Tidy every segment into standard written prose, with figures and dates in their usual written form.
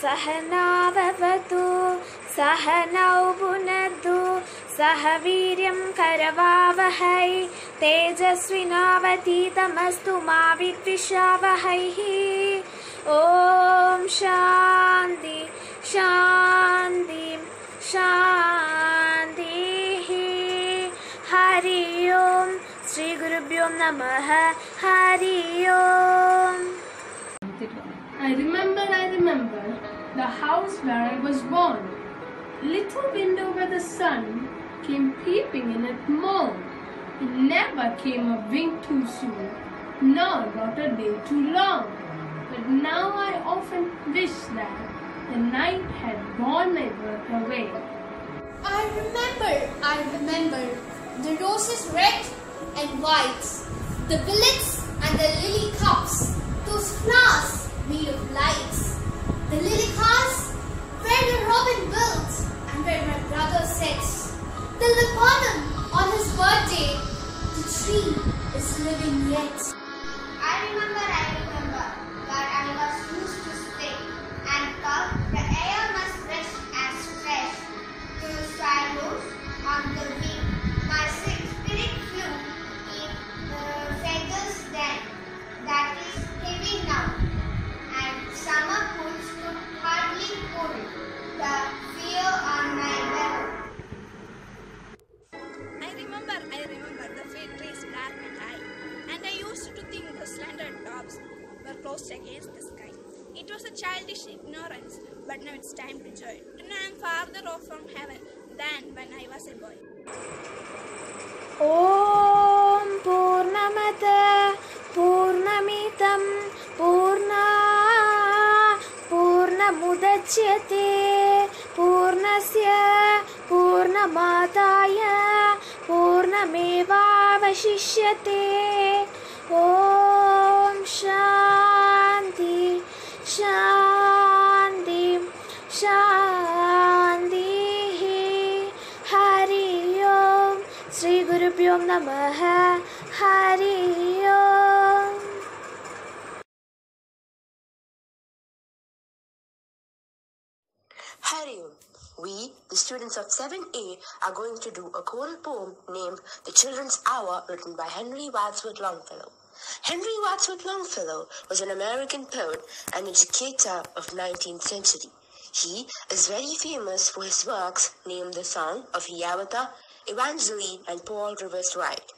सहनाववतु सहनौ भुनक्तु सह वीर्यं करवावहै तेजस्विनावधीतमस्तु मा विद्विषावहै। ॐ शान्ति शान्ति शान्तिः। हरि ओम। श्री गुरुभ्यो नमः। हरि ओम। I remember the house where I was born. Little window where the sun came peeping in at morn. It never came a wink too soon, nor got a day too long. But now I often wish that the night had borne my birth away. I remember the roses red and white, the violets and the lily cups, those flowers made of lights, the lily cars where the robin built and where my brother sits. Till the autumn on his birthday, the tree is living yet. I remember where I was used to stay and thought the air must fresh as fresh. Through swallows on the wing, my spirit flew in feathers then, that is heavy now, and summer pools could hardly pull the fear on my bell. I remember the fig trees black and high, and I used to think the slender tops were closed against the sky. It was a childish ignorance, but now it's time to joy. And I am farther off from heaven than when I was a boy. ॐ पूर्णमद पूर्णमिदं पूर्णमुदच्यते पूर्णस्य पूर्णमादाय पूर्णमेवावशिष्यते। ॐ शान्ति शान्ति शान्तिः। हरि ओम। श्री गुरुभ्यो नमः। हरि ओम। Hari Om. We, the students of 7A, are going to do a choral poem named The Children's Hour, written by Henry Wadsworth Longfellow. Henry Wadsworth Longfellow was an American poet and educator of 19th century. He is very famous for his works named The Song of Hiawatha, Evangeline, and Paul Revere Wright.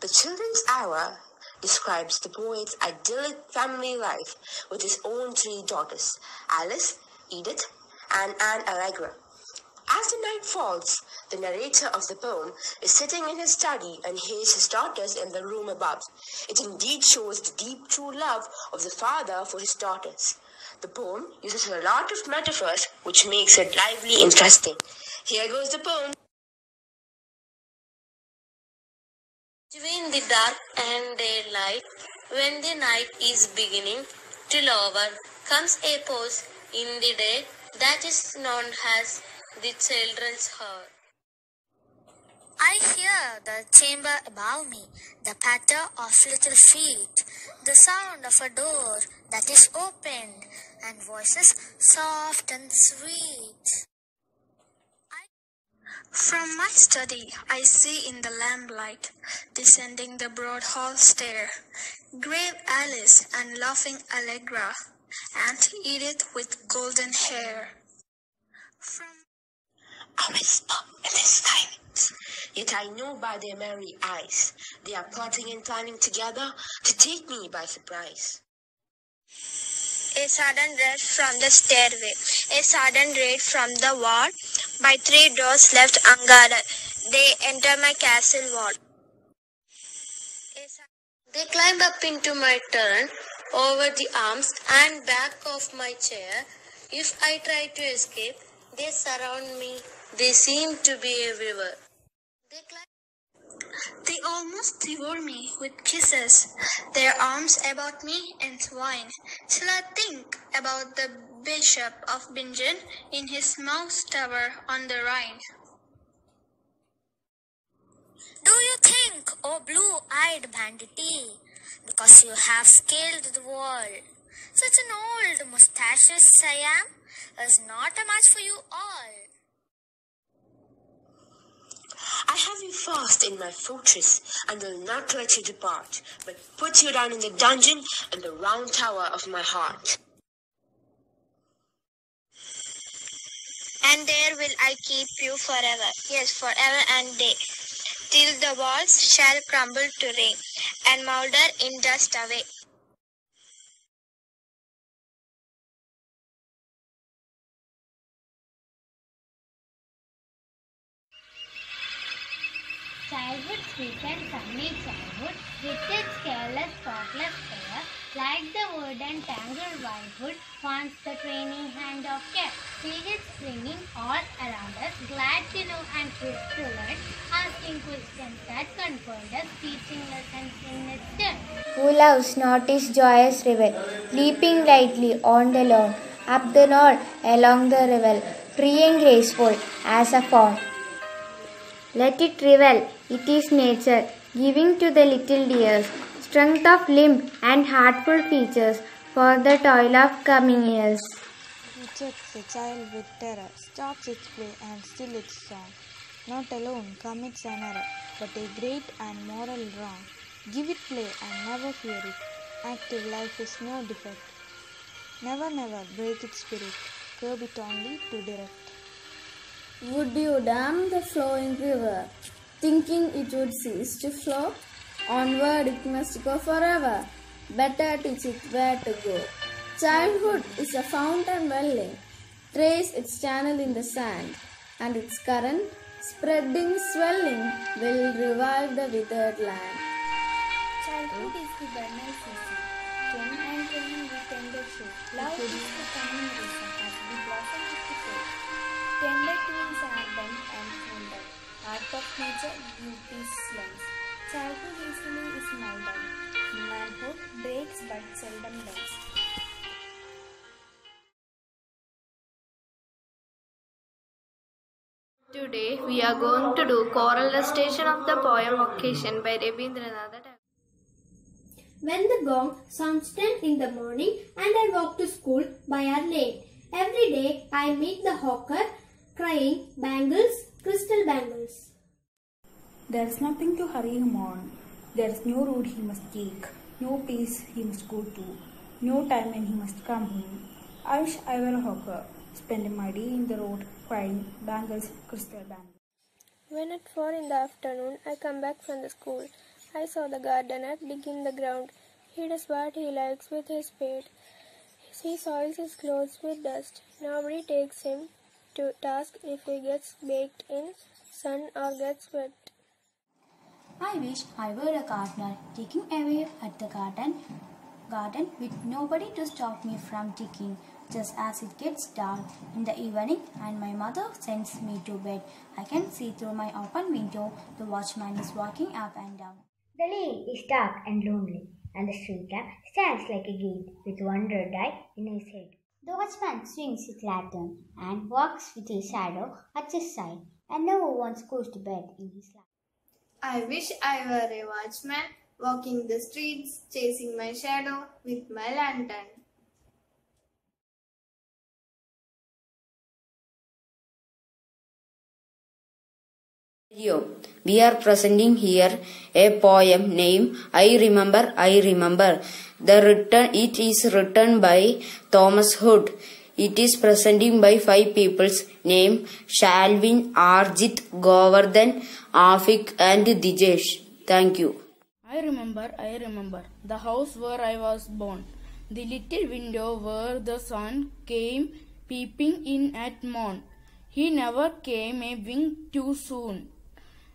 The Children's Hour describes the poet's idyllic family life with his own three daughters, Alice, Edith, and Anne Allegra. As the night falls, the narrator of the poem is sitting in his study and hears his daughters in the room above. It indeed shows the deep, true love of the father for his daughters. The poem uses a lot of metaphors, which makes it lively and interesting. Here goes the poem. Between the dark and daylight, when the night is beginning till over, comes a pause in the day that is known as the children's hour. I hear the chamber above me, the patter of little feet, the sound of a door that is opened, and voices soft and sweet. From my study, I see in the lamplight, descending the broad hall stair, grave Alice and laughing Allegra, Aunt Edith with golden hair. A whisper in the silence, yet I know by their merry eyes, they are plotting and planning together to take me by surprise. A sudden rush from the stairway, a sudden raid from the wall. By three doors left unguarded, they enter my castle wall. They climb up into my turret, over the arms and back of my chair. If I try to escape, they surround me. They seem to be everywhere. They almost devour me with kisses, their arms about me entwine. Shall I think about the Bishop of Bingen in his mouse tower on the Rhine? Do you think, O blue-eyed banditee, because you have scaled the wall, Such an old mustaches I am is not a match for you all. I have you fast in my fortress, and will not let you depart, but put you down in the dungeon in the round tower of my heart. And there will I keep you forever, yes, forever and day, till the walls shall crumble to rain, and moulder in dust away. Childhood sweet and sunny childhood, with its careless, thoughtless care, like the wooden tangled wildwood, wants the training hand of care. See it springing all around us, glad to know and quick to learn, asking questions that confirm us, teaching lessons in its turn. Who loves not his joyous river, leaping lightly on the lawn, up the knoll, along the river, free and graceful as a fawn. Let it revel, it is nature, giving to the little dears strength of limb and heartful features for the toil of coming years. He checks a child with terror, stops its play and still its song. Not alone commits an error, but a great and moral wrong. Give it play and never fear it. Active life is no defect. Never, never break its spirit. Curb it only to direct. Would you dam the flowing river, thinking it would cease to flow? Onward it must go forever, better teach it where to go. Childhood is a fountain welling, trace its channel in the sand, and its current, spreading, swelling, will revive the withered land. Childhood is the vernal season, young and growing with tender shade. Love is the coming reason as the blossom of the faith. Tender twins are bent and tender, art of nature, beauty's lens. Childhood easily is molded, manhood breaks but seldom bends. Today we are going to do choral recitation of the poem Occasion by Rabindranath Tagore. When the gong sounds 10 in the morning and I walk to school by our lane, every day I meet the hawker crying bangles, crystal bangles. There's nothing to hurry him on. There's no road he must take, no place he must go to, no time when he must come home. I wish I were a hawker, spending my day in the road crying bangles, crystal bangles. When at 4 in the afternoon I come back from the school, I saw the gardener digging the ground. He does what he likes with his spade. He soils his clothes with dust. Nobody takes him to task if he gets baked in sun or gets wet. I wish I were a gardener, taking away at the garden with nobody to stop me from digging. Just as it gets dark in the evening and my mother sends me to bed, I can see through my open window the watchman is walking up and down. The lane is dark and lonely, and the street lamp stands like a gate with one red eye in his head. The watchman swings his lantern and walks with a shadow at his side, and never once goes to bed in his life. I wish I were a watchman, walking the streets, chasing my shadow with my lantern. We are presenting here a poem named I Remember, I Remember. It is written by Thomas Hood. It is presenting by 5 peoples named Shalvin, Arjit, Govardhan, Afik and Dijesh. Thank you. I remember the house where I was born, the little window where the sun came peeping in at morn. He never came a wink too soon,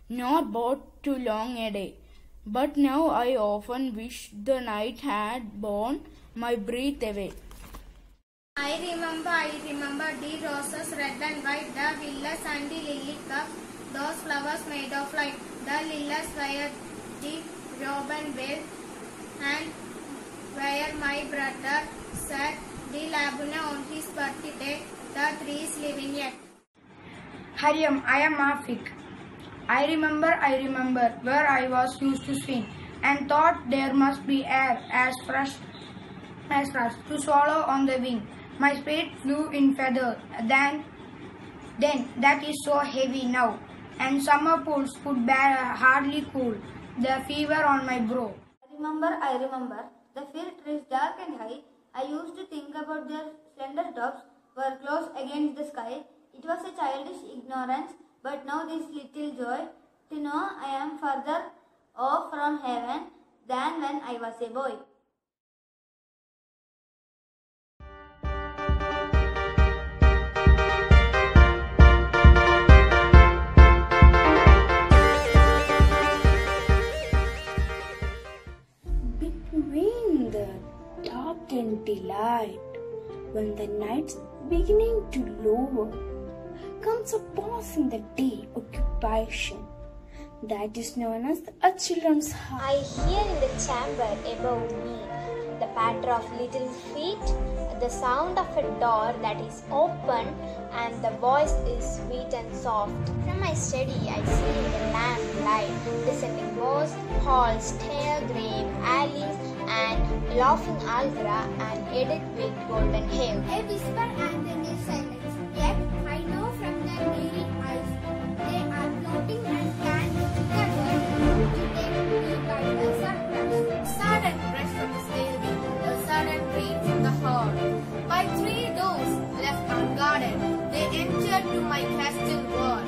nor brought too long a day. But now I often wish the night had borne my breath away. I remember the roses red and white, the villas and the lily cups, those flowers made of light. The lilas were the robe and veil, and where my brother sat the labuna on his birthday, the trees living yet. Hariam, I am Afik. I remember where I was used to swim and thought there must be air as fresh as fast to swallow on the wing. My spade flew in feathers. Then that is so heavy now, and summer pools could bear hardly cool the fever on my brow. I remember, the fir trees dark and high. I used to think about their slender tops were close against the sky. It was a childish ignorance, but now this little joy to know I am further off from heaven than when I was a boy. Between the dark and delight, when the night's beginning to lower, comes a pause in the day occupation that is known as a children's heart. I hear in the chamber above me the patter of little feet, the sound of a door that is open, and the voice is sweet and soft. From my study, I see the lamp light descending walls, halls, stairgrave, alleys, and laughing algra and edit with golden hair. A whisper and then a silence. Yet I know from their weary eyes they are plotting and planning together to take me by the surprise. Sudden rush from the stairway, a sudden rain from the hall. By 3 doors left unguarded, they entered to my castle wall.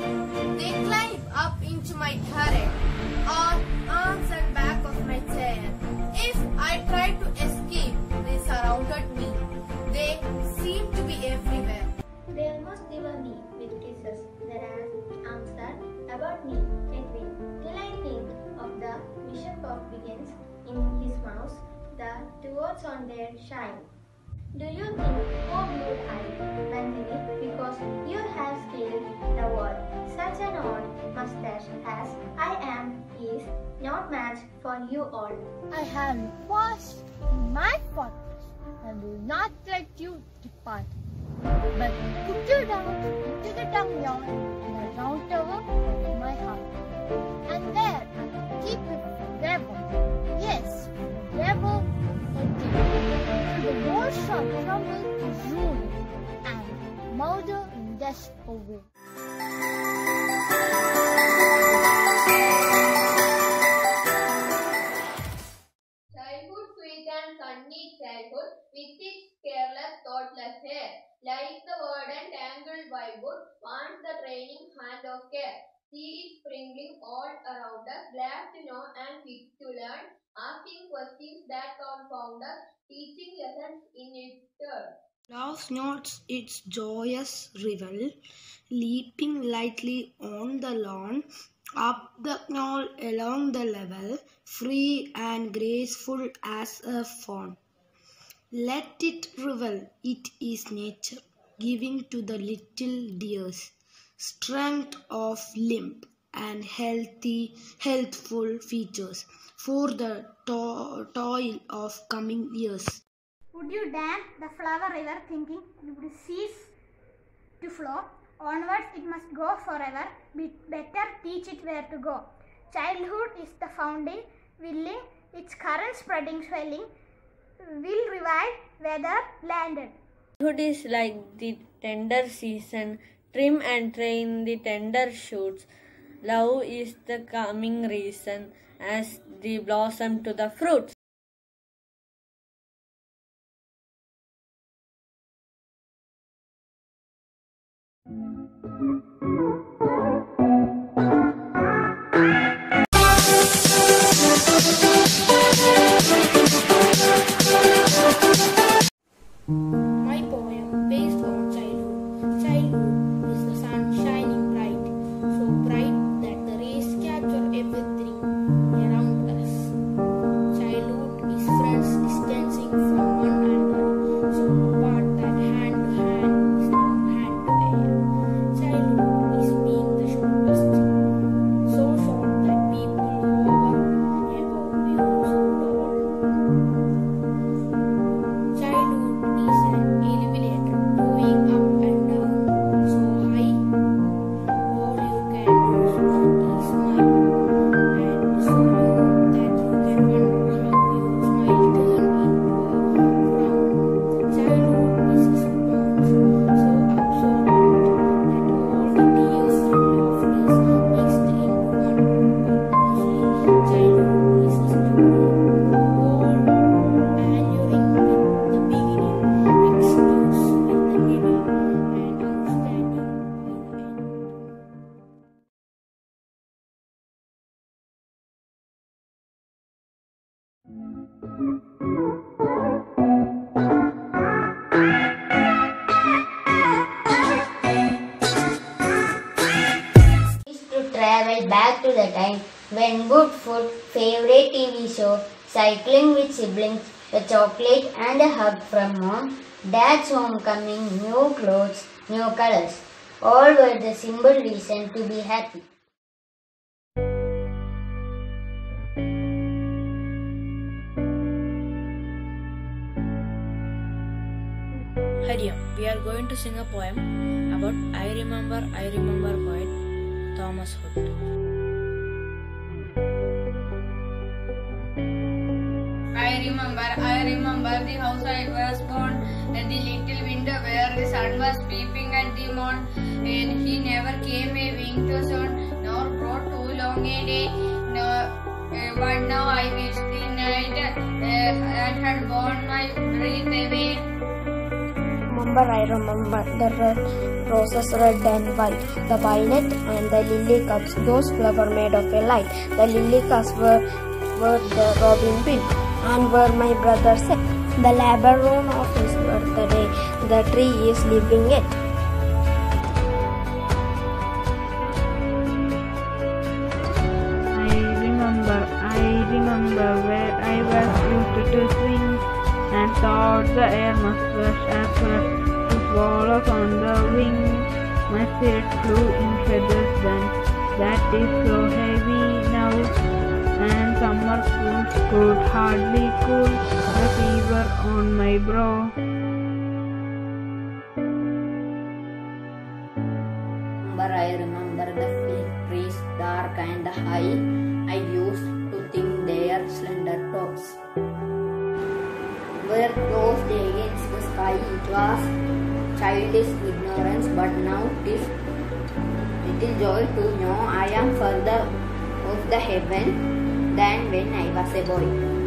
They climbed up into my turret, arms and back of my chair. If I tried to escape, they surrounded me. They seemed to be everywhere. They almost devour me with kisses. Their arms are about me, entwined, till I think of the bishop of begins in his mouth, the two words on their shine. Do you think, oh blue eye, Nandini, because you have scaled the wall, such an odd mustache as I am is not matched for you all. I have passed in my fortress and will not let you depart, but put you down into the dungeon in the round tower of my heart, and there I will keep it forever. Yes, forever till the world shall crumble to ruin and murder in dust away. Childhood, sweet and sunny childhood, with its careless, thoughtless hair, like the verdant tangled whitewood, wants the training hand of care. See it sprinkling all around us, glad to know and quick to learn, asking questions that confound us, teaching lessons in its turn. Love notes its joyous revel, leaping lightly on the lawn, up the knoll along the level, free and graceful as a fawn. Let it revel, it is nature, giving to the little dears strength of limb and healthful features for the toil of coming years. Would you dam the flower river thinking it would cease to flow? Onwards it must go forever, better teach it where to go. Childhood is the fountain, willing, its current spreading swelling, will revive whether landed. Childhood is like the tender season, trim and train the tender shoots. Love is the coming reason, as the blossom to the fruits. My poem based on childhood. Childhood is the sun shining bright, so bright that the rays capture everything around us. Childhood is friends distancing from one another, so apart that hand to hand is now hand to air. Childhood is being To travel back to the time when good food, favorite TV show, cycling with siblings, the chocolate and a hug from mom, dad's homecoming, new clothes, new colors. All were the simple reason to be happy. Hurry up, we are going to sing a poem about I Remember poet Thomas Hood. I remember the house I was born, and the little window where the sun was peeping at the moon. And he never came a winter sun, nor brought too long a day. But now I wish the night and had borne my breath away. I remember the red roses, red and white, the violet and the lily cups, those flowers made of a light. The lily cups were the robin built, and were my brother said, the labor room of his birthday, the tree is living yet. I remember where I was used to swing, and thought the air must rush as well to swallows on the wing. My spirit flew in feathers then, that is so heavy now, and summer schools could hardly cool the fever on my brow. I remember the fig trees, dark and high. I used to think their slender tops were closed against the sky. It was childish ignorance, but now it is little joy to know I am further of the heaven than when I was a boy.